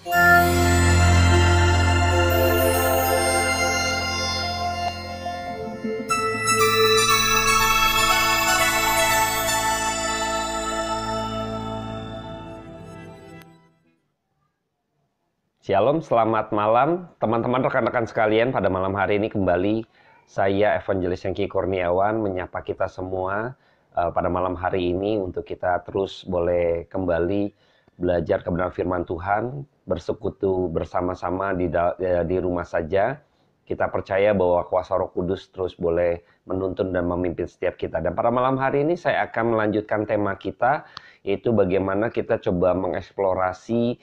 Shalom, selamat malam teman-teman rekan-rekan sekalian. Pada malam hari ini kembali saya Evangelis Yongki Kurniawan menyapa kita semua pada malam hari ini untuk kita terus boleh kembali belajar kebenaran firman Tuhan, bersekutu bersama-sama di rumah saja. Kita percaya bahwa kuasa Roh Kudus terus boleh menuntun dan memimpin setiap kita. Dan pada malam hari ini saya akan melanjutkan tema kita, yaitu bagaimana kita coba mengeksplorasi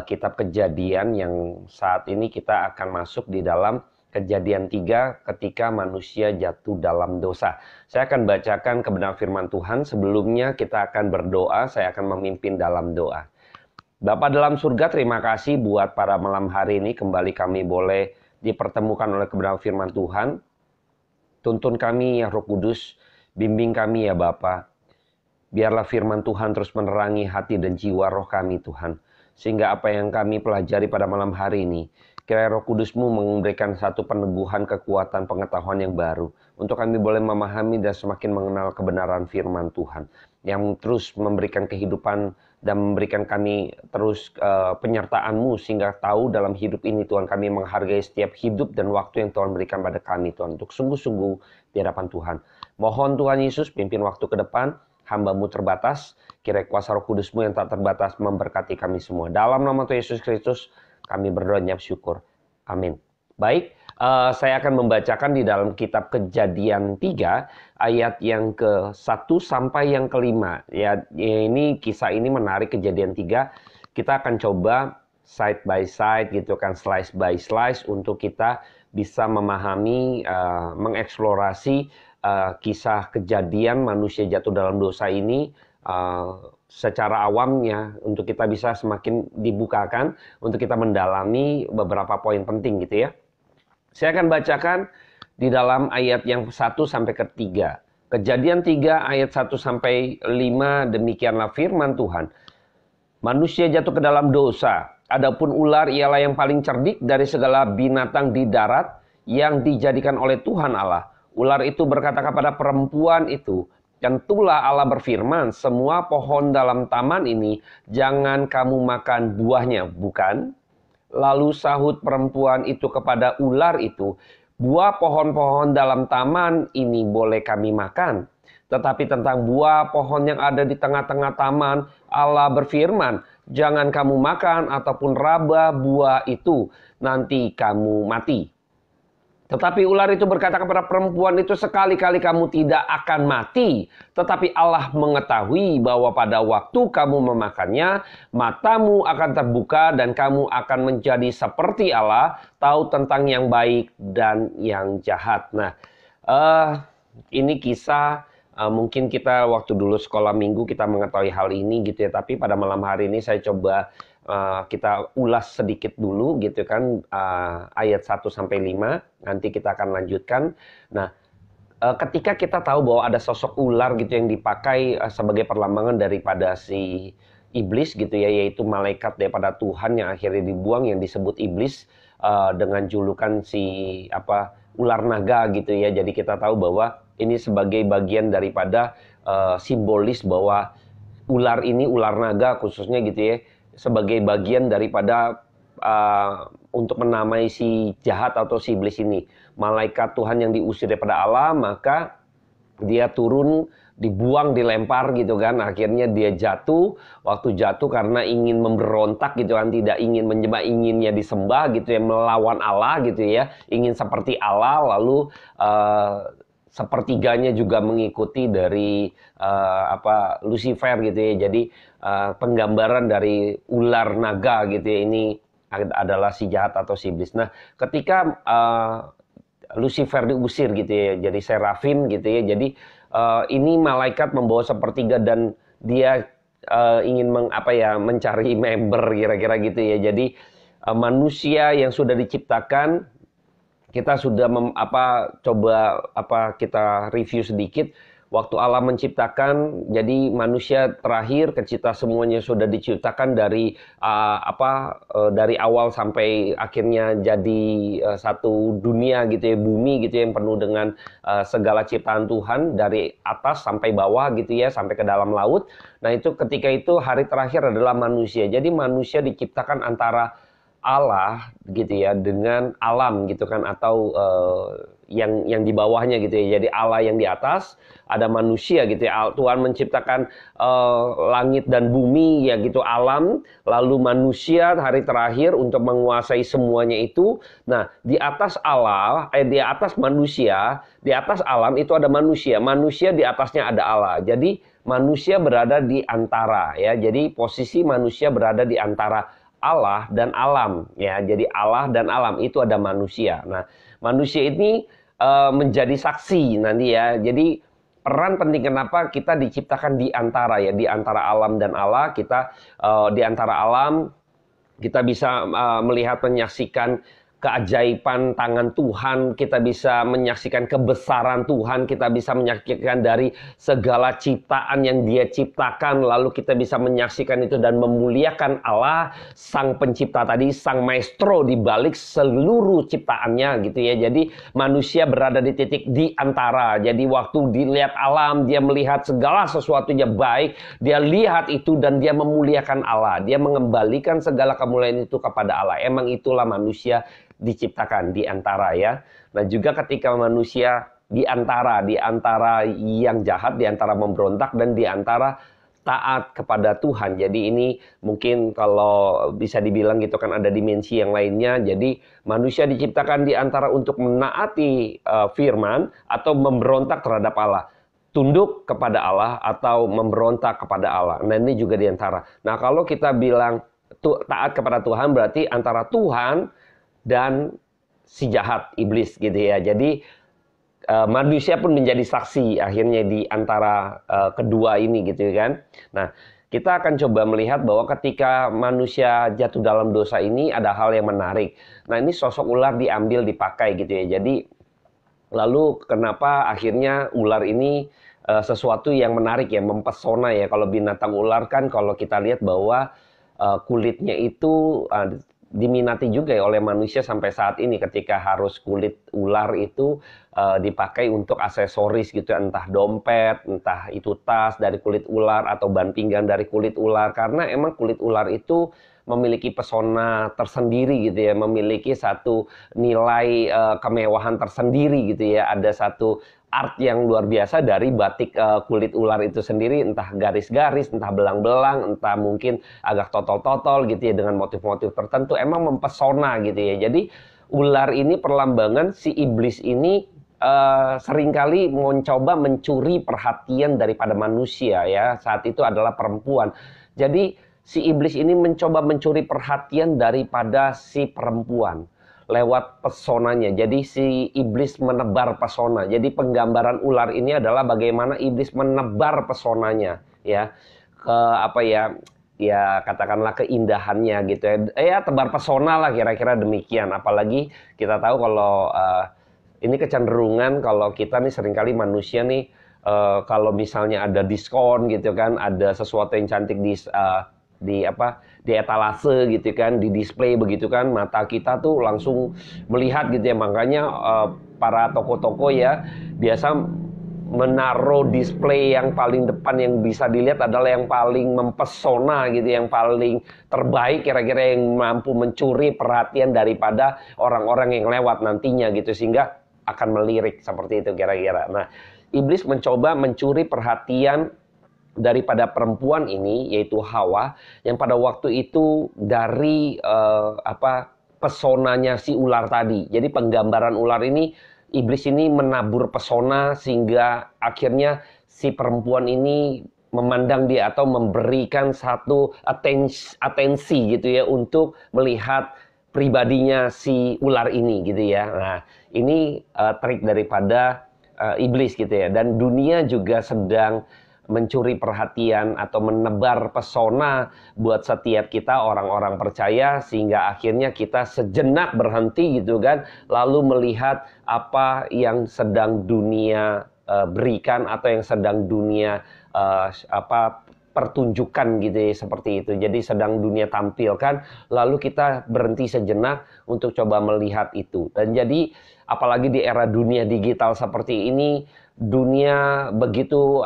kitab Kejadian yang saat ini kita akan masuk di dalam Kejadian 3 ketika manusia jatuh dalam dosa. Saya akan bacakan kebenaran firman Tuhan. Sebelumnya kita akan berdoa, saya akan memimpin dalam doa. Bapa dalam surga, terima kasih buat pada malam hari ini kembali kami boleh dipertemukan oleh kebenaran firman Tuhan. Tuntun kami ya Roh Kudus, bimbing kami ya Bapa. Biarlah firman Tuhan terus menerangi hati dan jiwa roh kami Tuhan. Sehingga apa yang kami pelajari pada malam hari ini, kiranya Roh Kudus-Mu memberikan satu peneguhan, kekuatan, pengetahuan yang baru. Untuk kami boleh memahami dan semakin mengenal kebenaran firman Tuhan. Yang terus memberikan kehidupan dan memberikan kami terus penyertaan-Mu. Sehingga tahu dalam hidup ini Tuhan kami menghargai setiap hidup dan waktu yang Tuhan berikan pada kami Tuhan. Untuk sungguh-sungguh di hadapan Tuhan. Mohon Tuhan Yesus pimpin waktu ke depan. Hamba-Mu terbatas, kiranya kuasa Roh Kudus-Mu yang tak terbatas memberkati kami semua. Dalam nama Tuhan Yesus Kristus, kami berdoa dan syukur. Amin. Baik, saya akan membacakan di dalam kitab Kejadian 3, ayat yang ke-1 sampai yang ke-5. Ya, ini kisah ini menarik, Kejadian 3. Kita akan coba side by side gitu kan, slice by slice untuk kita bisa memahami, mengeksplorasi kisah kejadian manusia jatuh dalam dosa ini secara awamnya untuk kita bisa semakin dibukakan untuk kita mendalami beberapa poin penting gitu ya. Saya akan bacakan di dalam ayat yang 1 sampai ke 3. Kejadian 3 ayat 1 sampai 5, demikianlah firman Tuhan. Manusia jatuh ke dalam dosa, adapun ular ialah yang paling cerdik dari segala binatang di darat yang dijadikan oleh Tuhan Allah. Ular itu berkata kepada perempuan itu, tentulah Allah berfirman, semua pohon dalam taman ini jangan kamu makan buahnya, bukan? Lalu sahut perempuan itu kepada ular itu, buah pohon-pohon dalam taman ini boleh kami makan. Tetapi tentang buah pohon yang ada di tengah-tengah taman, Allah berfirman, jangan kamu makan ataupun raba buah itu, nanti kamu mati. Tetapi ular itu berkata kepada perempuan itu, sekali-kali kamu tidak akan mati. Tetapi Allah mengetahui bahwa pada waktu kamu memakannya, matamu akan terbuka dan kamu akan menjadi seperti Allah, tahu tentang yang baik dan yang jahat. Nah, ini kisah, mungkin kita waktu dulu sekolah minggu kita mengetahui hal ini gitu ya. Tapi pada malam hari ini saya coba kita ulas sedikit dulu gitu kan, ayat 1 sampai 5, nanti kita akan lanjutkan. Nah, ketika kita tahu bahwa ada sosok ular gitu yang dipakai sebagai perlambangan daripada si iblis gitu ya, yaitu malaikat daripada Tuhan yang akhirnya dibuang, yang disebut iblis dengan julukan si ular naga gitu ya. Jadi kita tahu bahwa ini sebagai bagian daripada simbolis bahwa ular ini, ular naga khususnya gitu ya, sebagai bagian daripada untuk menamai si jahat atau si iblis ini. Malaikat Tuhan yang diusir daripada Allah, maka dia turun, dibuang, dilempar gitu kan. Akhirnya dia jatuh, waktu jatuh karena ingin memberontak gitu kan, tidak ingin menyembah, inginnya disembah gitu ya, melawan Allah gitu ya, ingin seperti Allah, lalu sepertiganya juga mengikuti dari Lucifer gitu ya. Jadi penggambaran dari ular naga gitu ya, ini adalah si jahat atau si iblis. Nah, ketika Lucifer diusir gitu ya, jadi serafim gitu ya. Jadi ini malaikat membawa sepertiga dan dia ingin mencari member kira-kira gitu ya. Jadi manusia yang sudah diciptakan, kita sudah coba kita review sedikit. waktu Allah menciptakan, jadi manusia terakhir, ketika semuanya sudah diciptakan dari awal sampai akhirnya jadi satu dunia gitu ya, bumi gitu ya, yang penuh dengan segala ciptaan Tuhan dari atas sampai bawah gitu ya, sampai ke dalam laut. Nah itu ketika itu hari terakhir adalah manusia. Jadi manusia diciptakan antara Allah gitu ya dengan alam gitu kan, atau yang di bawahnya gitu ya. Jadi Allah yang di atas, ada manusia gitu ya. Tuhan menciptakan langit dan bumi ya gitu, alam, lalu manusia hari terakhir untuk menguasai semuanya itu. Nah, di atas Allah, di atas manusia, di atas alam itu ada manusia. Manusia di atasnya ada Allah. Jadi manusia berada di antara ya. Jadi posisi manusia berada di antara Allah dan alam ya. Jadi Allah dan alam itu ada manusia. Nah, manusia ini menjadi saksi nanti ya. Jadi peran penting kenapa kita diciptakan di antara ya, di antara alam dan Allah. Kita di antara alam kita bisa melihat, menyaksikan keajaiban tangan Tuhan, kita bisa menyaksikan kebesaran Tuhan, kita bisa menyaksikan dari segala ciptaan yang Dia ciptakan, lalu kita bisa menyaksikan itu dan memuliakan Allah, Sang Pencipta tadi, Sang Maestro di balik seluruh ciptaannya gitu ya. Jadi manusia berada di titik di antara. Jadi waktu dilihat alam, dia melihat segala sesuatunya baik, dia lihat itu dan dia memuliakan Allah, dia mengembalikan segala kemuliaan itu kepada Allah. Emang itulah manusia diciptakan di antara ya. Nah juga ketika manusia di antara yang jahat, di antara memberontak dan di antara taat kepada Tuhan. Jadi ini mungkin kalau bisa dibilang gitu kan ada dimensi yang lainnya. Jadi manusia diciptakan di antara untuk menaati firman atau memberontak terhadap Allah. Tunduk kepada Allah atau memberontak kepada Allah. Nah ini juga di antara. Nah kalau kita bilang taat kepada Tuhan berarti antara Tuhan dan si jahat, iblis gitu ya. Jadi manusia pun menjadi saksi akhirnya di antara kedua ini gitu kan. Nah, kita akan coba melihat bahwa ketika manusia jatuh dalam dosa ini ada hal yang menarik. Nah, ini sosok ular diambil, dipakai gitu ya. Jadi lalu kenapa akhirnya ular ini sesuatu yang menarik ya, mempesona ya. Kalau binatang ular kan kalau kita lihat bahwa kulitnya itu diminati juga ya oleh manusia sampai saat ini, ketika harus kulit ular itu dipakai untuk aksesoris gitu, entah dompet, entah itu tas dari kulit ular atau ban pinggang dari kulit ular, karena emang kulit ular itu memiliki pesona tersendiri gitu ya, memiliki satu nilai kemewahan tersendiri gitu ya, ada satu art yang luar biasa dari batik kulit ular itu sendiri, entah garis-garis, entah belang-belang, entah mungkin agak totol-totol gitu ya dengan motif-motif tertentu, emang mempesona gitu ya. Jadi ular ini perlambangan si iblis ini seringkali mencoba mencuri perhatian daripada manusia ya. Saat itu adalah perempuan. Jadi si iblis ini mencoba mencuri perhatian daripada si perempuan lewat pesonanya. Jadi si iblis menebar pesona. Jadi penggambaran ular ini adalah bagaimana iblis menebar pesonanya ya, ke apa ya, ya katakanlah keindahannya gitu ya, tebar pesona lah kira-kira demikian. Apalagi kita tahu kalau ini kecenderungan kalau kita nih seringkali manusia nih kalau misalnya ada diskon gitu kan, ada sesuatu yang cantik di etalase gitu kan, di display begitu kan, mata kita tuh langsung melihat gitu ya. Makanya para toko-toko ya biasa menaruh display yang paling depan, yang bisa dilihat adalah yang paling mempesona gitu, yang paling terbaik kira-kira, yang mampu mencuri perhatian daripada orang-orang yang lewat nantinya gitu, sehingga akan melirik seperti itu kira-kira. Nah, iblis mencoba mencuri perhatian daripada perempuan ini, yaitu Hawa, yang pada waktu itu dari pesonanya si ular tadi. Jadi penggambaran ular ini, iblis ini menabur pesona sehingga akhirnya si perempuan ini memandang dia atau memberikan satu atensi gitu ya untuk melihat pribadinya si ular ini gitu ya. Nah, ini trik daripada iblis gitu ya. Dan dunia juga sedang mencuri perhatian atau menebar pesona buat setiap kita orang-orang percaya, sehingga akhirnya kita sejenak berhenti gitu kan, lalu melihat apa yang sedang dunia berikan atau yang sedang dunia pertunjukan gitu ya, seperti itu. Jadi sedang dunia tampilkan, lalu kita berhenti sejenak untuk coba melihat itu. Dan jadi apalagi di era dunia digital seperti ini, dunia begitu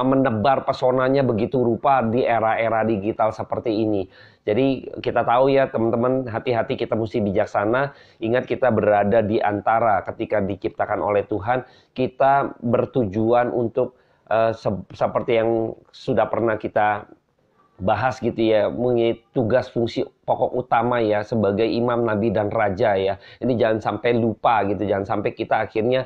menebar pesonanya begitu rupa di era-era digital seperti ini. Jadi kita tahu ya teman-teman, hati-hati, kita mesti bijaksana. Ingat, kita berada di antara, ketika diciptakan oleh Tuhan, kita bertujuan untuk seperti yang sudah pernah kita bahas gitu ya, mengenai tugas fungsi pokok utama ya sebagai imam, nabi, dan raja ya. Ini jangan sampai lupa gitu, jangan sampai kita akhirnya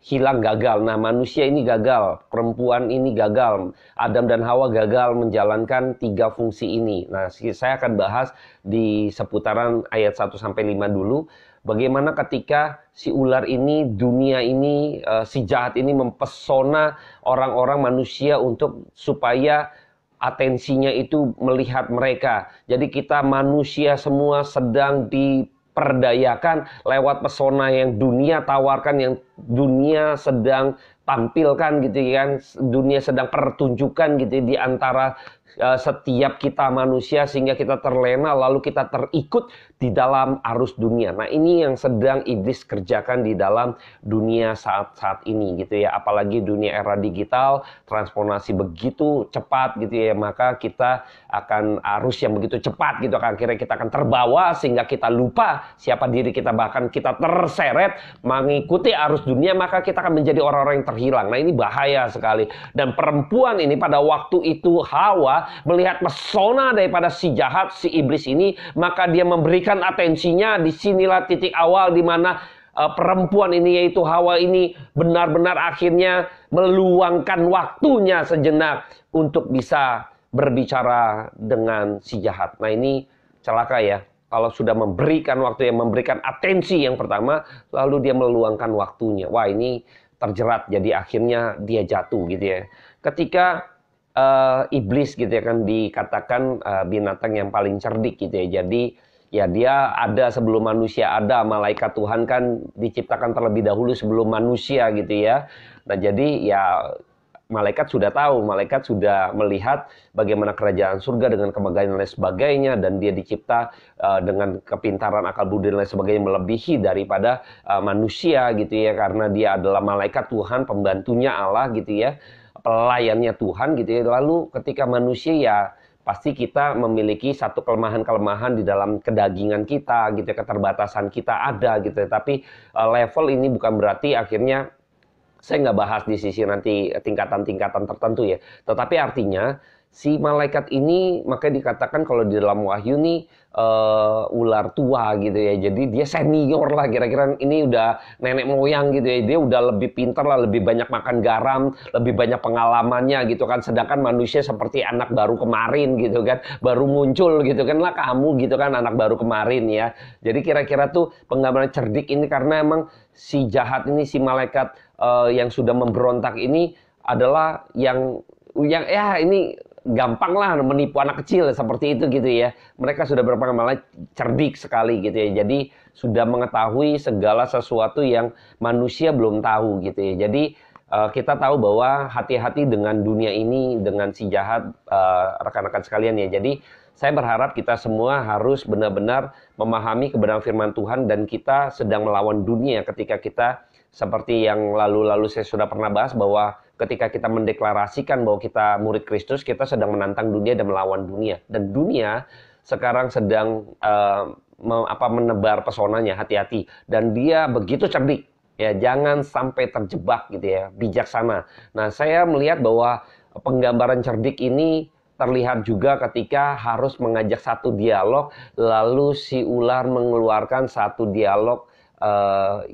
hilang, gagal. Nah, manusia ini gagal, perempuan ini gagal, Adam dan Hawa gagal menjalankan 3 fungsi ini. Nah, saya akan bahas di seputaran ayat 1-5 dulu. Bagaimana ketika si ular ini, dunia ini, si jahat ini mempesona orang-orang manusia untuk supaya atensinya itu melihat mereka. Jadi kita manusia semua sedang diperdayakan lewat pesona yang dunia tawarkan, yang dunia sedang tampilkan gitu kan, dunia sedang pertunjukan gitu di antara setiap kita manusia, sehingga kita terlena lalu kita terikut di dalam arus dunia. Nah, ini yang sedang iblis kerjakan di dalam dunia saat ini gitu ya. Apalagi dunia era digital, transformasi begitu cepat gitu ya, maka kita akan arus yang begitu cepat gitu, akhirnya kita akan terbawa sehingga kita lupa siapa diri kita, bahkan kita terseret mengikuti arus dunia, maka kita akan menjadi orang-orang yang terhilang. Nah, ini bahaya sekali. Dan perempuan ini pada waktu itu, Hawa, melihat pesona daripada si jahat, si iblis ini, maka dia memberikan atensinya. Disinilah titik awal di mana perempuan ini, yaitu Hawa ini, benar-benar akhirnya meluangkan waktunya sejenak untuk bisa berbicara dengan si jahat. Nah, ini celaka ya. Kalau sudah memberikan waktu, yang memberikan atensi yang pertama, lalu dia meluangkan waktunya. Wah, ini terjerat, jadi akhirnya dia jatuh gitu ya. Ketika iblis gitu ya, kan dikatakan binatang yang paling cerdik gitu ya. Jadi ya dia ada sebelum manusia ada. Malaikat Tuhan kan diciptakan terlebih dahulu sebelum manusia gitu ya. Nah, jadi ya malaikat sudah tahu, malaikat sudah melihat bagaimana kerajaan surga dengan kemegahan dan lain sebagainya, dan dia dicipta dengan kepintaran, akal budi dan lain sebagainya melebihi daripada manusia gitu ya, karena dia adalah malaikat Tuhan, pembantunya Allah gitu ya, pelayannya Tuhan gitu ya. Lalu ketika manusia, ya pasti kita memiliki satu kelemahan-kelemahan di dalam kedagingan kita gitu ya, keterbatasan kita ada gitu ya. Tapi level ini bukan berarti akhirnya, saya nggak bahas di sisi nanti tingkatan-tingkatan tertentu ya. Tetapi artinya si malaikat ini, makanya dikatakan kalau di dalam Wahyu nih ular tua gitu ya. Jadi dia senior lah, kira-kira ini udah nenek moyang gitu ya. Dia udah lebih pintar lah, lebih banyak makan garam, lebih banyak pengalamannya gitu kan. Sedangkan manusia seperti anak baru kemarin gitu kan, baru muncul gitu kan, lah kamu gitu kan, anak baru kemarin ya. Jadi kira-kira tuh penggambaran cerdik ini, karena emang si jahat ini, si malaikat yang sudah memberontak ini adalah yang ya ini gampang lah menipu anak kecil seperti itu gitu ya. Mereka sudah berpengalaman, cerdik sekali gitu ya. Jadi sudah mengetahui segala sesuatu yang manusia belum tahu gitu ya. Jadi kita tahu bahwa hati-hati dengan dunia ini, dengan si jahat, rekan-rekan sekalian ya. Jadi saya berharap kita semua harus benar-benar memahami kebenaran firman Tuhan, dan kita sedang melawan dunia ketika kita, seperti yang lalu-lalu saya sudah pernah bahas, bahwa ketika kita mendeklarasikan bahwa kita murid Kristus, kita sedang menantang dunia dan melawan dunia. Dan dunia sekarang sedang menebar pesonanya, hati-hati. Dan dia begitu cerdik, ya jangan sampai terjebak gitu ya, bijaksana. Nah, saya melihat bahwa penggambaran cerdik ini terlihat juga ketika harus mengajak satu dialog, lalu si ular mengeluarkan satu dialog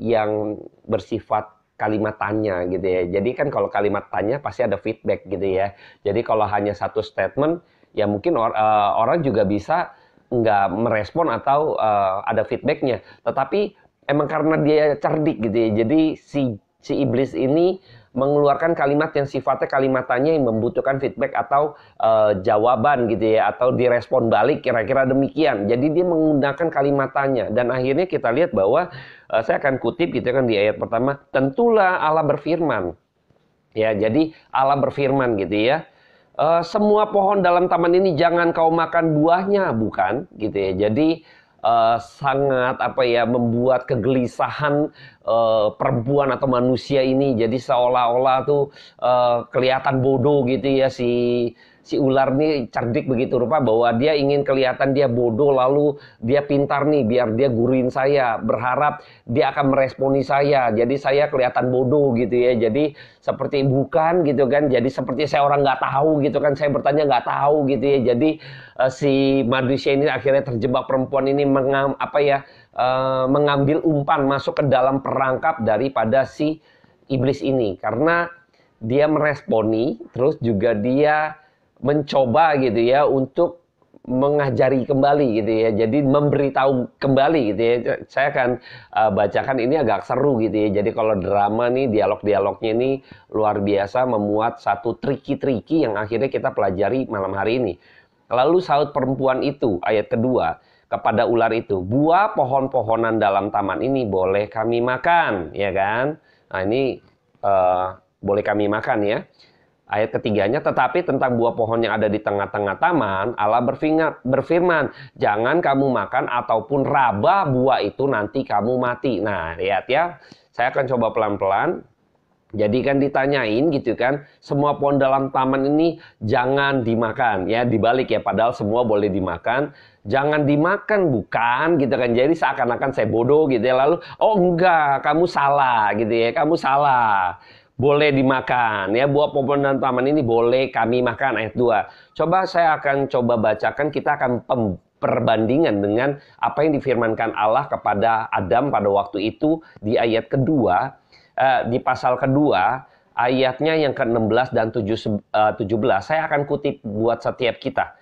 yang bersifat kalimat tanya gitu ya. Jadi kan kalau kalimat tanya pasti ada feedback gitu ya. Jadi kalau hanya satu statement, ya mungkin orang juga bisa nggak merespon atau ada feedbacknya. Tetapi emang karena dia cerdik gitu ya. Jadi si iblis ini mengeluarkan kalimat yang sifatnya kalimat tanya yang membutuhkan feedback atau jawaban gitu ya, atau direspon balik kira-kira demikian. Jadi dia menggunakan kalimat tanya, dan akhirnya kita lihat bahwa saya akan kutip gitu kan di ayat pertama, tentulah Allah berfirman. Ya, jadi Allah berfirman gitu ya. Semua pohon dalam taman ini jangan kau makan buahnya, bukan gitu ya. Jadi sangat apa ya, membuat kegelisahan perempuan atau manusia ini. Jadi seolah-olah tuh kelihatan bodoh gitu ya, si ular nih cerdik begitu rupa bahwa dia ingin kelihatan dia bodoh, lalu dia pintar nih biar dia guruin saya, berharap dia akan meresponi saya, jadi saya kelihatan bodoh gitu ya. Jadi seperti bukan gitu kan, jadi seperti saya orang nggak tahu gitu kan, saya bertanya nggak tahu gitu ya. Jadi si manusia ini akhirnya terjebak, perempuan ini mengambil umpan masuk ke dalam perangkap daripada si iblis ini, karena dia meresponi, terus juga dia mencoba gitu ya untuk mengajari kembali gitu ya. Jadi memberitahu kembali gitu ya. Saya akan bacakan, ini agak seru gitu ya. Jadi kalau drama nih, dialog-dialognya ini luar biasa, memuat satu triki-triki yang akhirnya kita pelajari malam hari ini. Lalu saut perempuan itu, ayat kedua, kepada ular itu, buah pohon-pohonan dalam taman ini boleh kami makan, ya kan? Nah ini boleh kami makan ya. Ayat ketiganya, tetapi tentang buah pohon yang ada di tengah-tengah taman, Allah berfirman, jangan kamu makan ataupun raba buah itu, nanti kamu mati. Nah, lihat ya, saya akan coba pelan-pelan. Jadi kan ditanyain gitu kan, semua pohon dalam taman ini jangan dimakan. Ya, dibalik ya, padahal semua boleh dimakan. Jangan dimakan, bukan gitu kan. Jadi seakan-akan saya bodoh gitu ya. Lalu, oh enggak, kamu salah gitu ya, kamu salah. Boleh dimakan ya, buah pohon dan taman ini boleh kami makan, ayat 2. Coba saya akan coba bacakan, kita akan perbandingan dengan apa yang difirmankan Allah kepada Adam pada waktu itu di ayat kedua, di pasal kedua, ayatnya yang ke-16 dan 17. Saya akan kutip buat setiap kita.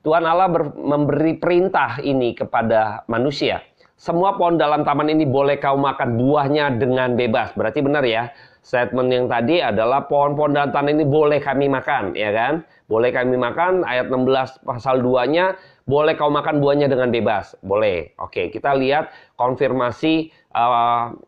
Tuhan Allah memberi perintah ini kepada manusia. Semua pohon dalam taman ini boleh kau makan buahnya dengan bebas. Berarti benar ya. Statement yang tadi adalah pohon-pohon dalam taman ini boleh kami makan, ya kan? Boleh kami makan, ayat 16 pasal 2-nya, boleh kau makan buahnya dengan bebas. Boleh. Oke, kita lihat konfirmasi,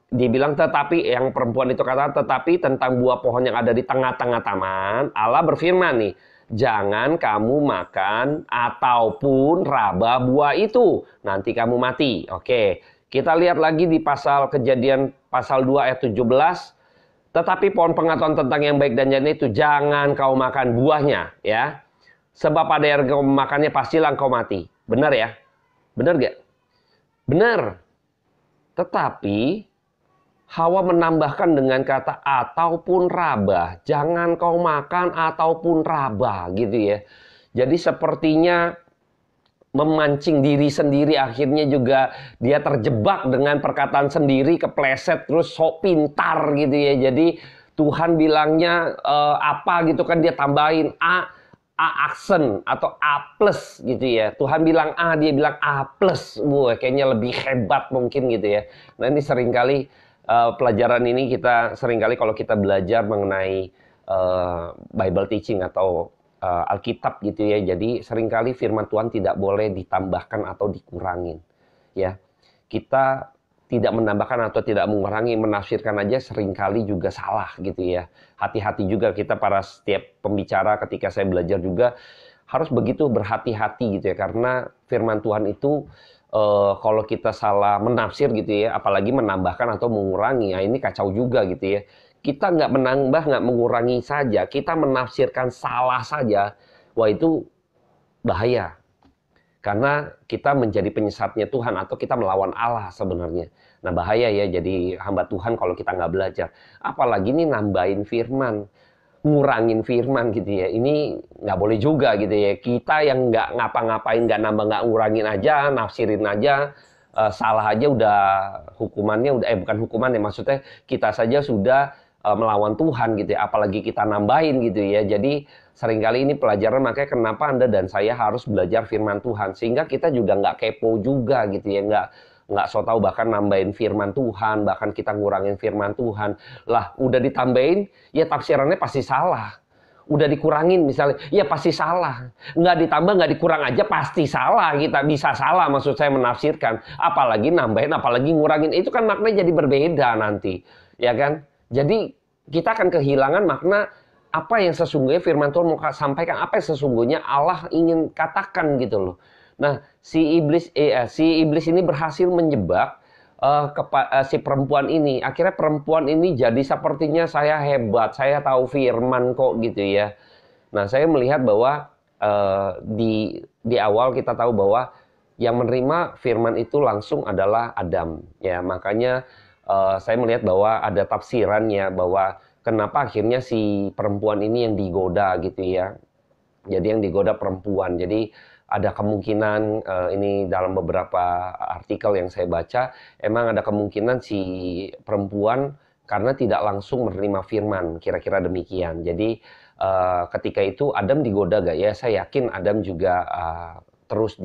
dibilang tetapi, yang perempuan itu kata, tetapi tentang buah pohon yang ada di tengah-tengah taman, Allah berfirman nih, jangan kamu makan ataupun raba buah itu, nanti kamu mati. Oke, kita lihat lagi di pasal Kejadian pasal 2 ayat 17. Tetapi pohon pengetahuan tentang yang baik dan jahat itu jangan kau makan buahnya, ya. Sebab pada yang kau makannya pastilah kau mati. Benar ya? Benar gak? Benar. Tetapi Hawa menambahkan dengan kata ataupun raba. Jangan kau makan ataupun raba gitu ya. Jadi sepertinya memancing diri sendiri, akhirnya juga dia terjebak dengan perkataan sendiri, kepleset, terus sok pintar gitu ya. Jadi Tuhan bilangnya apa gitu kan, dia tambahin A aksen atau A plus gitu ya. Tuhan bilang A, dia bilang A plus. Wah, kayaknya lebih hebat mungkin gitu ya. Nah ini seringkali pelajaran ini kita seringkali kalau kita belajar mengenai Bible teaching atau Alkitab gitu ya. Jadi seringkali firman Tuhan tidak boleh ditambahkan atau dikurangin. Ya. Kita tidak menambahkan atau tidak mengurangi, menafsirkan aja seringkali juga salah gitu ya. Hati-hati juga kita para setiap pembicara, ketika saya belajar juga harus begitu berhati-hati gitu ya. Karena firman Tuhan itu kalau kita salah menafsir gitu ya, apalagi menambahkan atau mengurangi, ya ini kacau juga gitu ya. Kita nggak menambah, nggak mengurangi saja, kita menafsirkan salah saja, wah itu bahaya. Karena kita menjadi penyesatnya Tuhan atau kita melawan Allah sebenarnya. Nah bahaya ya jadi hamba Tuhan kalau kita nggak belajar. Apalagi nih nambahin firman, ngurangin firman gitu ya. Ini nggak boleh juga gitu ya. Kita yang nggak ngapa-ngapain, nggak nambah, nggak ngurangin aja, nafsirin aja, salah aja udah hukumannya, udah bukan hukumannya, maksudnya kita saja sudah melawan Tuhan gitu ya, apalagi kita nambahin gitu ya. Jadi seringkali ini pelajaran, makanya kenapa Anda dan saya harus belajar firman Tuhan, sehingga kita juga nggak kepo juga gitu ya, nggak so tahu bahkan nambahin firman Tuhan, bahkan kita ngurangin firman Tuhan. Lah, udah ditambahin, ya tafsirannya pasti salah. Udah dikurangin misalnya, ya pasti salah. Nggak ditambah, nggak dikurang aja pasti salah. Kita bisa salah, maksud saya menafsirkan. Apalagi nambahin, apalagi ngurangin. Itu kan maknanya jadi berbeda nanti. Ya kan? Jadi kita akan kehilangan makna apa yang sesungguhnya firman Tuhan mau sampaikan. Apa yang sesungguhnya Allah ingin katakan gitu loh. Nah, si iblis ini berhasil menjebak si perempuan ini. Akhirnya perempuan ini jadi sepertinya saya hebat, saya tahu firman kok gitu ya. Nah, saya melihat bahwa di awal kita tahu bahwa yang menerima firman itu langsung adalah Adam. Ya, makanya saya melihat bahwa ada tafsirannya bahwa kenapa akhirnya si perempuan ini yang digoda gitu ya. Jadi yang digoda perempuan. Jadi ada kemungkinan ini dalam beberapa artikel yang saya baca, emang ada kemungkinan si perempuan karena tidak langsung menerima firman, kira-kira demikian. Jadi ketika itu Adam digoda gak ya? Saya yakin Adam juga terus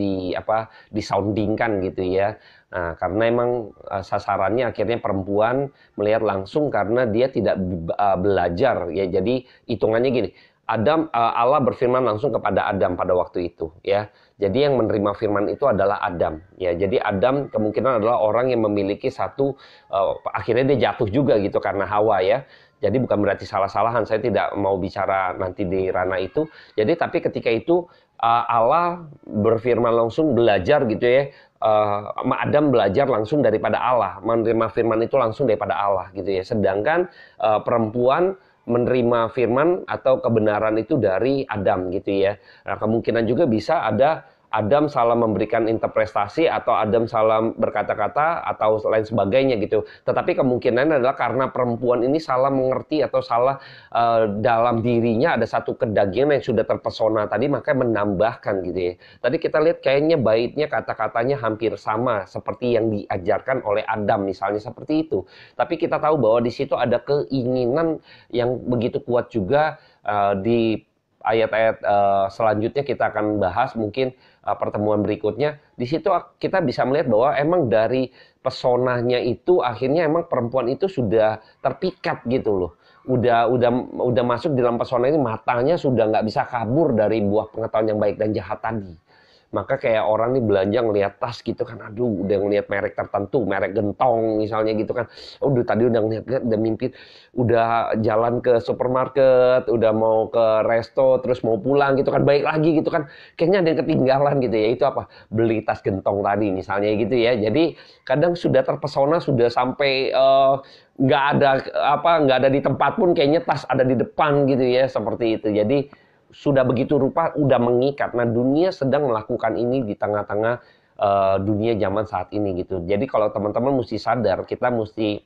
disoundingkan gitu ya. Nah, karena emang sasarannya akhirnya perempuan melihat langsung karena dia tidak belajar ya. Jadi hitungannya gini. Allah berfirman langsung kepada Adam pada waktu itu ya. Jadi yang menerima firman itu adalah Adam ya. Jadi Adam kemungkinan adalah orang yang memiliki satu akhirnya dia jatuh juga gitu karena Hawa ya. Jadi bukan berarti salah-salahan, saya tidak mau bicara nanti di ranah itu. Jadi tapi ketika itu Allah berfirman langsung belajar gitu ya. Adam belajar langsung daripada Allah, menerima firman itu langsung daripada Allah gitu ya. Sedangkan perempuan menerima firman atau kebenaran itu dari Adam gitu ya. Nah, kemungkinan juga bisa ada Adam salah memberikan interpretasi atau Adam salah berkata-kata atau lain sebagainya gitu. Tetapi kemungkinan adalah karena perempuan ini salah mengerti atau salah dalam dirinya ada satu kedagingan yang sudah terpesona tadi, makanya menambahkan gitu ya. Tadi kita lihat kayaknya baitnya kata-katanya hampir sama seperti yang diajarkan oleh Adam misalnya seperti itu. Tapi kita tahu bahwa di situ ada keinginan yang begitu kuat juga di ayat-ayat selanjutnya kita akan bahas mungkin pertemuan berikutnya. Di situ kita bisa melihat bahwa emang dari pesonanya itu akhirnya emang perempuan itu sudah terpikat gitu loh. Udah masuk di dalam pesona ini, matanya sudah nggak bisa kabur dari buah pengetahuan yang baik dan jahat tadi. Maka kayak orang nih belanja ngelihat tas gitu kan, aduh udah ngelihat merek tertentu, merek gentong misalnya gitu kan. Udah tadi udah ngelihat, udah mimpi, udah jalan ke supermarket, udah mau ke resto, terus mau pulang gitu kan, baik lagi gitu kan. Kayaknya ada yang ketinggalan gitu ya, itu apa? Beli tas gentong tadi misalnya gitu ya. Jadi kadang sudah terpesona, sudah sampai nggak ada di tempat pun kayaknya tas ada di depan gitu ya, seperti itu. Jadi sudah begitu rupa, udah mengikat. Nah, dunia sedang melakukan ini di tengah-tengah dunia zaman saat ini gitu. Jadi kalau teman-teman mesti sadar, kita mesti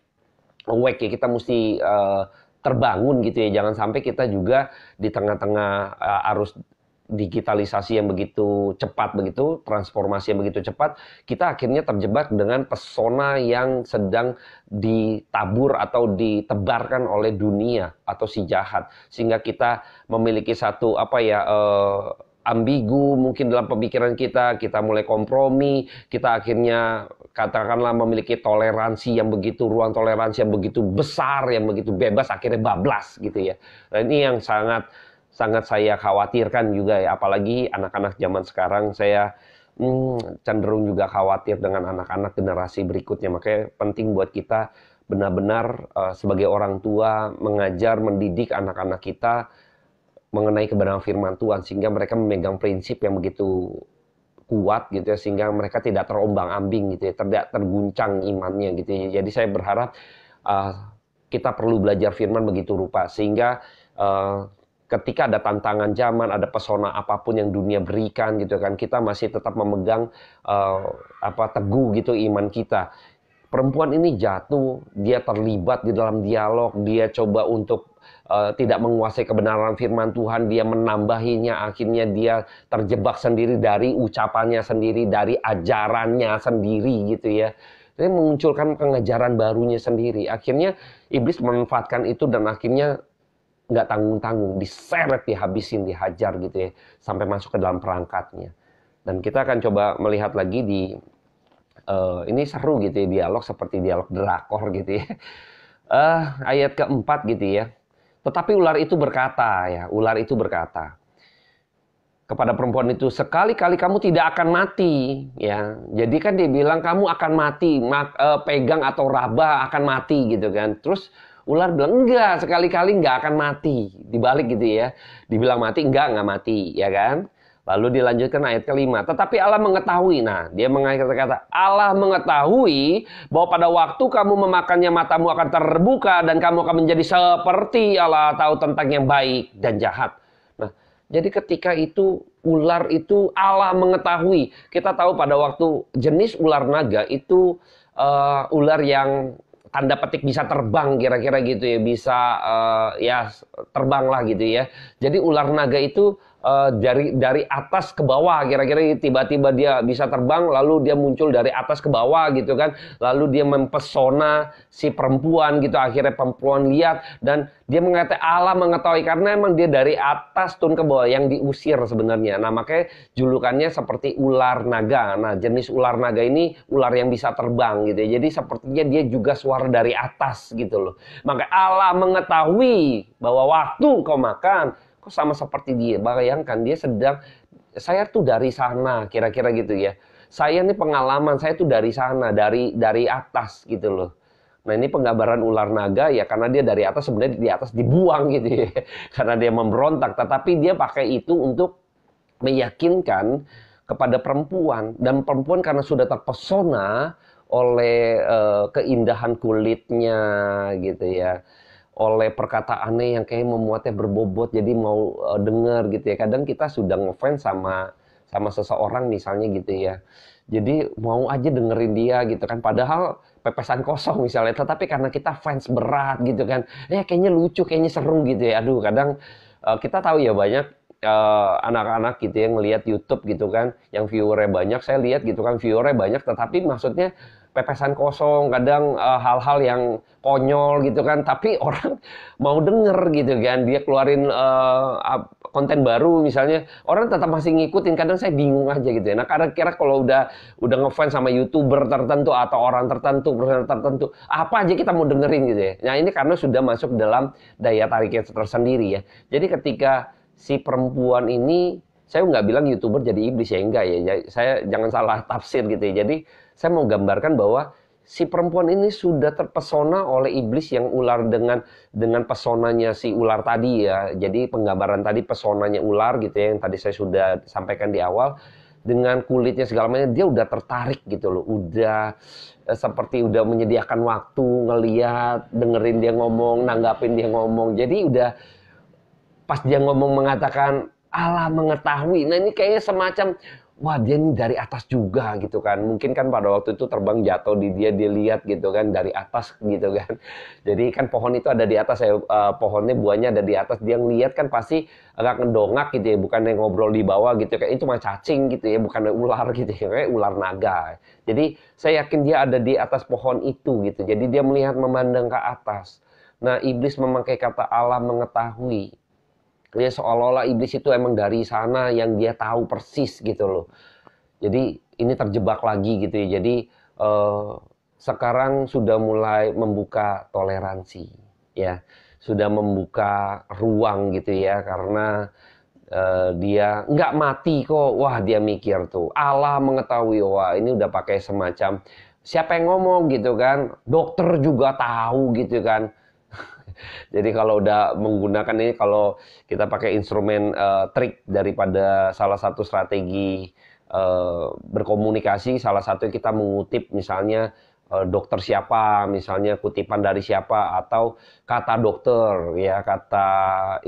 awake ya, kita mesti terbangun gitu ya. Jangan sampai kita juga di tengah-tengah arus digitalisasi yang begitu cepat, begitu transformasi yang begitu cepat, kita akhirnya terjebak dengan pesona yang sedang ditabur atau ditebarkan oleh dunia atau si jahat, sehingga kita memiliki satu ambigu mungkin dalam pemikiran kita mulai kompromi, kita akhirnya katakanlah memiliki toleransi yang begitu, ruang toleransi yang begitu besar, yang begitu bebas, akhirnya bablas gitu ya. Dan ini yang sangat saya khawatirkan juga ya, apalagi anak-anak zaman sekarang. Saya cenderung juga khawatir dengan anak-anak generasi berikutnya. Makanya penting buat kita benar-benar sebagai orang tua mengajar, mendidik anak-anak kita mengenai kebenaran firman Tuhan, sehingga mereka memegang prinsip yang begitu kuat gitu ya, sehingga mereka tidak terombang-ambing gitu ya, tidak terguncang imannya gitu ya. Jadi saya berharap kita perlu belajar firman begitu rupa, sehingga ketika ada tantangan zaman, ada pesona apapun yang dunia berikan gitu kan, kita masih tetap memegang teguh gitu iman kita. Perempuan ini jatuh, dia terlibat di dalam dialog, dia coba untuk tidak menguasai kebenaran firman Tuhan, dia menambahinya, akhirnya dia terjebak sendiri dari ucapannya sendiri, dari ajarannya sendiri gitu ya. Dia mengunculkan pengajaran barunya sendiri. Akhirnya iblis memanfaatkan itu dan akhirnya nggak tanggung-tanggung, diseret, dihabisin, dihajar gitu ya, sampai masuk ke dalam perangkatnya. Dan kita akan coba melihat lagi di Ini seru gitu ya, dialog seperti dialog drakor gitu ya. Ayat keempat gitu ya. Tetapi ular itu berkata ya, ular itu berkata kepada perempuan itu, sekali-kali kamu tidak akan mati ya. Jadi kan dia bilang kamu akan mati, pegang atau raba akan mati gitu kan. Terus ular bilang enggak, sekali-kali enggak akan mati. Dibalik gitu ya. Dibilang mati, enggak mati ya kan. Lalu dilanjutkan ayat kelima. Tetapi Allah mengetahui. Nah, dia mengatakan Allah mengetahui bahwa pada waktu kamu memakannya matamu akan terbuka dan kamu akan menjadi seperti Allah, tahu tentang yang baik dan jahat. Nah, jadi ketika itu ular itu Allah mengetahui. Kita tahu pada waktu jenis ular naga itu ular yang tanda petik bisa terbang kira-kira gitu ya, bisa ya terbang lah gitu ya. Jadi ular naga itu dari atas ke bawah kira-kira, tiba-tiba dia bisa terbang lalu dia muncul dari atas ke bawah gitu kan, lalu dia mempesona si perempuan gitu, akhirnya perempuan lihat dan dia mengatakan Allah mengetahui karena emang dia dari atas turun ke bawah yang diusir sebenarnya. Nah, makanya julukannya seperti ular naga. Nah, jenis ular naga ini ular yang bisa terbang gitu ya. Jadi sepertinya dia juga suara dari atas gitu loh. Maka Allah mengetahui bahwa waktu kau makan, kok sama seperti dia. Bayangkan dia sedang, saya tuh dari sana, kira-kira gitu ya. Saya nih pengalaman, saya tuh dari sana, dari atas gitu loh. Nah, ini penggambaran ular naga ya, karena dia dari atas, sebenarnya di atas dibuang gitu ya. Karena dia memberontak, tetapi dia pakai itu untuk meyakinkan kepada perempuan. Dan perempuan karena sudah terpesona oleh keindahan kulitnya gitu ya, oleh perkataannya yang kayak membuatnya berbobot, jadi mau dengar gitu ya. Kadang kita sudah ngefans sama seseorang misalnya gitu ya, jadi mau aja dengerin dia gitu kan, padahal pepesan kosong misalnya, tetapi karena kita fans berat gitu kan, kayaknya lucu, kayaknya seru gitu ya. Aduh, kadang kita tahu ya banyak anak-anak gitu yang ngelihat YouTube gitu kan, yang viewernya banyak, saya lihat gitu kan viewernya banyak, tetapi maksudnya pepesan kosong, kadang hal-hal yang konyol gitu kan, tapi orang mau denger gitu kan, dia keluarin konten baru misalnya, orang tetap masih ngikutin. Kadang saya bingung aja gitu ya. Nah, kira-kira kalau udah ngefans sama YouTuber tertentu atau orang tertentu, personal tertentu, apa aja kita mau dengerin gitu ya. Nah, ini karena sudah masuk dalam daya tariknya tersendiri ya. Jadi ketika si perempuan ini, saya nggak bilang YouTuber jadi iblis ya, enggak ya. Saya jangan salah tafsir gitu ya. Jadi saya mau gambarkan bahwa si perempuan ini sudah terpesona oleh iblis yang ular dengan pesonanya si ular tadi ya. Jadi penggambaran tadi pesonanya ular gitu ya, yang tadi saya sudah sampaikan di awal, dengan kulitnya segala macam dia udah tertarik gitu loh. Udah seperti udah menyediakan waktu ngeliat, dengerin dia ngomong, nanggapin dia ngomong. Jadi udah pas dia ngomong mengatakan Allah mengetahui. Nah, ini kayaknya semacam wah, dia ini dari atas juga gitu kan. Mungkin kan pada waktu itu terbang jatuh di dia lihat gitu kan dari atas gitu kan. Jadi kan pohon itu ada di atas, pohonnya buahnya ada di atas. Dia ngelihat kan pasti agak ngedongak gitu ya, bukan yang ngobrol di bawah gitu. Kayak itu mah cacing gitu ya, bukan ular gitu ya, kayak ular naga. Jadi saya yakin dia ada di atas pohon itu gitu. Jadi dia melihat memandang ke atas. Nah, iblis memakai kata Allah mengetahui. Ya, seolah-olah iblis itu emang dari sana yang dia tahu persis gitu loh. Jadi ini terjebak lagi gitu ya. Jadi sekarang sudah mulai membuka toleransi ya. Sudah membuka ruang gitu ya, karena dia nggak mati kok. Wah, dia mikir tuh Allah mengetahui. Wah, ini udah pakai semacam siapa yang ngomong gitu kan. Dokter juga tahu gitu kan. Jadi kalau udah menggunakan ini, kalau kita pakai instrumen trik daripada salah satu strategi berkomunikasi, salah satu kita mengutip misalnya dokter siapa, misalnya kutipan dari siapa, atau kata dokter ya, kata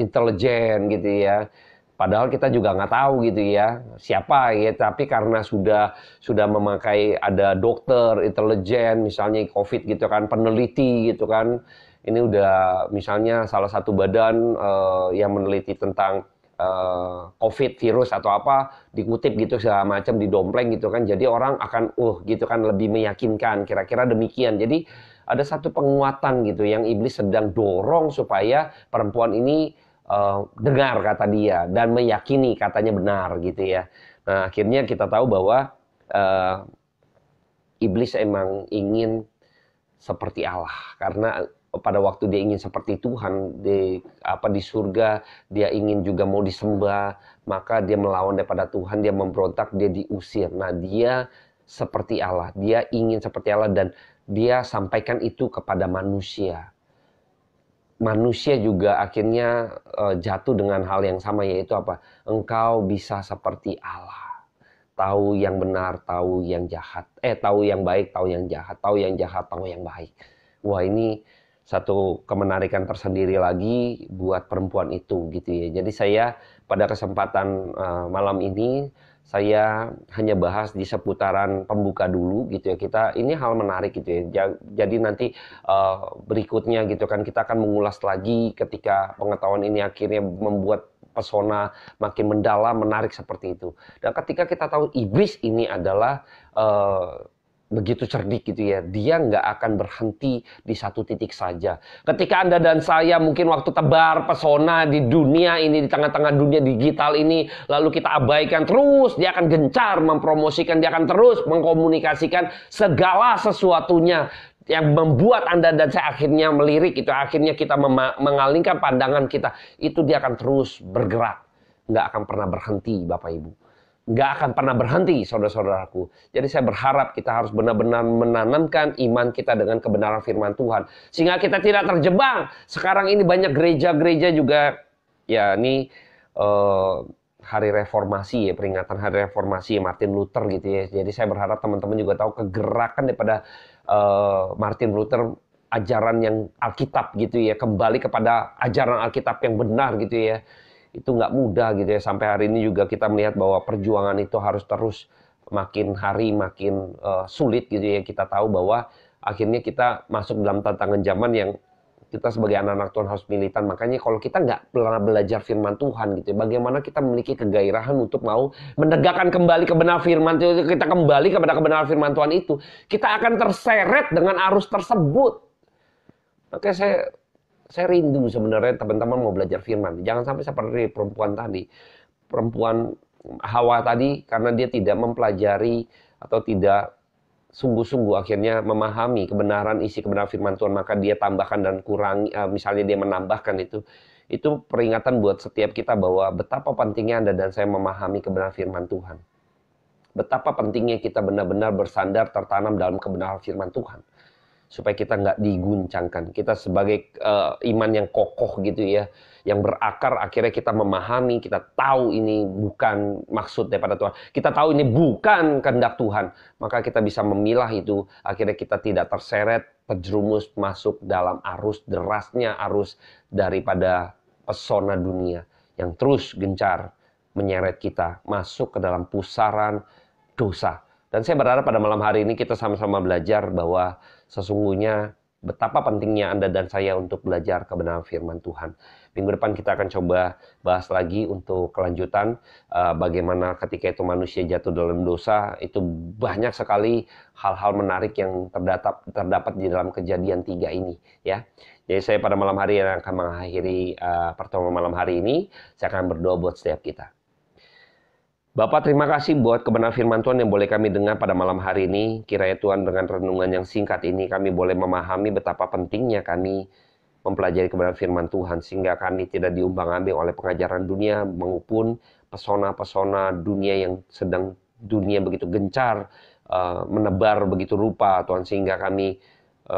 intelijen gitu ya. Padahal kita juga nggak tahu gitu ya siapa ya, tapi karena sudah memakai ada dokter, intelijen, misalnya COVID gitu kan, peneliti gitu kan. Ini udah misalnya salah satu badan yang meneliti tentang COVID virus atau apa, dikutip gitu segala macam, didompleng gitu kan. Jadi orang akan gitu kan, lebih meyakinkan, kira-kira demikian. Jadi ada satu penguatan gitu yang iblis sedang dorong supaya perempuan ini dengar kata dia dan meyakini katanya benar gitu ya. Nah, akhirnya kita tahu bahwa iblis emang ingin seperti Allah, karena pada waktu dia ingin seperti Tuhan di surga, dia ingin juga mau disembah, maka dia melawan daripada Tuhan, dia memberontak, dia diusir. Nah, dia seperti Allah, dia ingin seperti Allah, dan dia sampaikan itu kepada manusia. Manusia juga akhirnya jatuh dengan hal yang sama, yaitu apa? Engkau bisa seperti Allah. Tahu yang benar, tahu yang jahat. Tahu yang baik, tahu yang jahat. Tahu yang jahat, tahu yang baik. Wah, ini satu kemenarikan tersendiri lagi buat perempuan itu gitu ya. Jadi saya pada kesempatan malam ini saya hanya bahas di seputaran pembuka dulu gitu ya. Ini hal menarik gitu ya. Jadi nanti berikutnya gitu kan kita akan mengulas lagi ketika pengetahuan ini akhirnya membuat pesona makin mendalam, menarik seperti itu. Dan ketika kita tahu iblis ini adalah begitu cerdik gitu ya, dia nggak akan berhenti di satu titik saja. Ketika Anda dan saya mungkin waktu tebar pesona di dunia ini, di tengah-tengah dunia digital ini, lalu kita abaikan terus, dia akan gencar mempromosikan, dia akan terus mengkomunikasikan segala sesuatunya yang membuat Anda dan saya akhirnya melirik, itu akhirnya kita mengalingkan pandangan kita, itu dia akan terus bergerak, nggak akan pernah berhenti Bapak Ibu. Nggak akan pernah berhenti, saudara-saudaraku. Jadi saya berharap kita harus benar-benar menanamkan iman kita dengan kebenaran firman Tuhan. Sehingga kita tidak terjebak. Sekarang ini banyak gereja-gereja juga, ya ini hari reformasi ya, peringatan hari reformasi ya, Martin Luther gitu ya. Jadi saya berharap teman-teman juga tahu kegerakan daripada Martin Luther, ajaran yang Alkitab gitu ya. Kembali kepada ajaran Alkitab yang benar gitu ya. Itu nggak mudah gitu ya. Sampai hari ini juga kita melihat bahwa perjuangan itu harus terus makin hari makin sulit gitu ya. Kita tahu bahwa akhirnya kita masuk dalam tantangan zaman yang kita sebagai anak-anak Tuhan harus militan. Makanya kalau kita nggak pernah belajar firman Tuhan gitu ya, bagaimana kita memiliki kegairahan untuk mau menegakkan kembali kebenaran firman Tuhan, kita kembali kepada kebenaran firman Tuhan itu, kita akan terseret dengan arus tersebut. Oke, saya rindu sebenarnya teman-teman mau belajar firman. Jangan sampai seperti perempuan tadi. Perempuan Hawa tadi, karena dia tidak mempelajari atau tidak sungguh-sungguh akhirnya memahami kebenaran, isi kebenaran firman Tuhan, maka dia tambahkan dan kurangi, misalnya dia menambahkan itu. Itu peringatan buat setiap kita bahwa betapa pentingnya Anda dan saya memahami kebenaran firman Tuhan. Betapa pentingnya kita benar-benar bersandar tertanam dalam kebenaran firman Tuhan. Supaya kita nggak diguncangkan. Kita sebagai iman yang kokoh gitu ya, yang berakar, akhirnya kita memahami, kita tahu ini bukan maksud daripada Tuhan. Kita tahu ini bukan kehendak Tuhan. Maka kita bisa memilah itu, akhirnya kita tidak terseret, terjerumus masuk dalam arus derasnya, arus daripada pesona dunia yang terus gencar menyeret kita masuk ke dalam pusaran dosa. Dan saya berharap pada malam hari ini kita sama-sama belajar bahwa sesungguhnya betapa pentingnya Anda dan saya untuk belajar kebenaran firman Tuhan. Minggu depan kita akan coba bahas lagi untuk kelanjutan bagaimana ketika itu manusia jatuh dalam dosa, itu banyak sekali hal-hal menarik yang terdapat di dalam Kejadian 3 ini ya. Jadi saya pada malam hari yang akan mengakhiri pertemuan malam hari ini, saya akan berdoa buat setiap kita. Bapak, terima kasih buat kebenaran firman Tuhan yang boleh kami dengar pada malam hari ini. Kiranya Tuhan dengan renungan yang singkat ini kami boleh memahami betapa pentingnya kami mempelajari kebenaran firman Tuhan. Sehingga kami tidak diumbang-ambing oleh pengajaran dunia maupun pesona-pesona dunia yang sedang dunia begitu gencar menebar begitu rupa Tuhan. Sehingga kami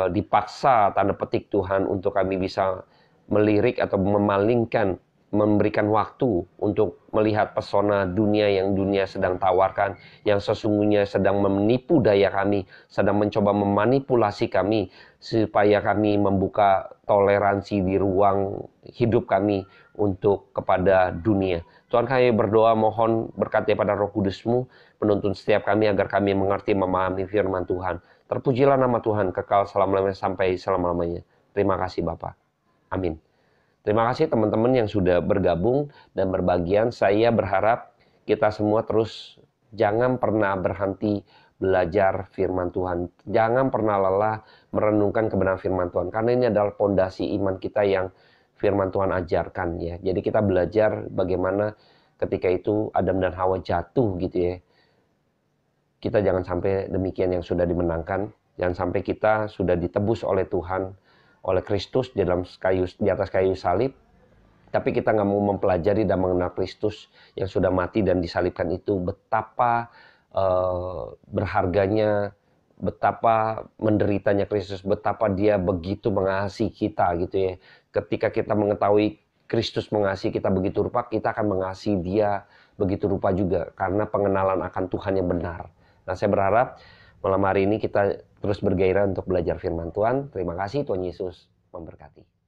dipaksa tanda petik Tuhan untuk kami bisa melirik atau memalingkan, memberikan waktu untuk melihat pesona dunia yang dunia sedang tawarkan, yang sesungguhnya sedang menipu daya kami, sedang mencoba memanipulasi kami, supaya kami membuka toleransi di ruang hidup kami untuk kepada dunia. Tuhan, kami berdoa mohon berkat daripada Roh Kudus-Mu, menuntun setiap kami agar kami mengerti memahami firman Tuhan. Terpujilah nama Tuhan kekal selama-lamanya sampai selama-lamanya. Terima kasih Bapa. Amin. Terima kasih teman-teman yang sudah bergabung dan berbagian. Saya berharap kita semua terus jangan pernah berhenti belajar firman Tuhan. Jangan pernah lelah merenungkan kebenaran firman Tuhan. Karena ini adalah pondasi iman kita yang firman Tuhan ajarkan ya. Jadi kita belajar bagaimana ketika itu Adam dan Hawa jatuh gitu ya. kita jangan sampai demikian yang sudah dimenangkan. Jangan sampai kita sudah ditebus oleh Tuhan, oleh Kristus di atas kayu salib, tapi kita nggak mau mempelajari dan mengenal Kristus yang sudah mati dan disalibkan itu, betapa berharganya, betapa menderitanya Kristus, betapa dia begitu mengasihi kita gitu ya. Ketika kita mengetahui Kristus mengasihi kita begitu rupa, kita akan mengasihi dia begitu rupa juga, karena pengenalan akan Tuhan yang benar. Nah, saya berharap malam hari ini kita terus bergairah untuk belajar firman Tuhan. Terima kasih, Tuhan Yesus memberkati.